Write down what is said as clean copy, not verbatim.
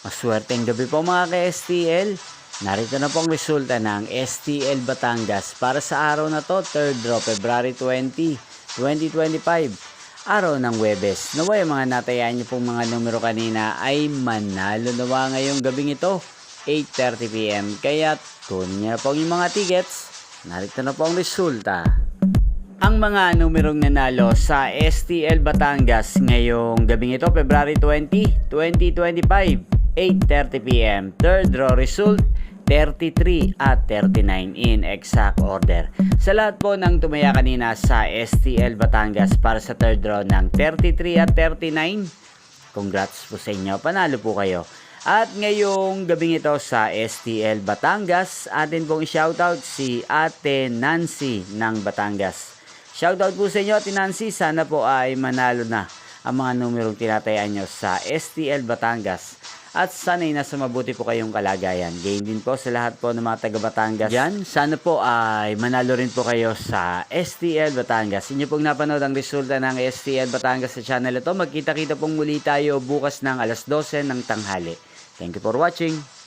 Maswerteng gabi po mga ka-STL. Narito na po ang resulta ng STL Batangas para sa araw na to, 3rd draw, February 20, 2025. Araw ng Huwebes. Naway mga natayaan niyo pong mga numero kanina ay manalo nawa ngayong gabing ito, 8:30 PM. Kaya kunin niyo na po ang mga tickets. Narito na po ang resulta. Ang mga numerong nanalo sa STL Batangas ngayong gabing ito, February 20, 2025, 8:30 PM. Third draw result, 33 at 39 in exact order. Sa lahat po ng tumaya kanina sa STL Batangas para sa third draw ng 33 at 39, congrats po sa inyo, panalo po kayo. At ngayong gabing ito sa STL Batangas, atin pong shoutout si Ate Nancy ng Batangas. Shoutout po sa inyo, Ate Nancy. Sana po ay manalo na ang mga numerong tinatayaan nyo sa STL Batangas. At sana'y nasa mabuti po kayong kalagayan. Gain din po sa lahat po ng mga taga Batangas. Yan, sana po ay manalo rin po kayo sa STL Batangas. Inyo pong napanood ang resulta ng STL Batangas sa channel ito. Magkita-kita pong muli tayo bukas ng alas 12 ng tanghali. Thank you for watching.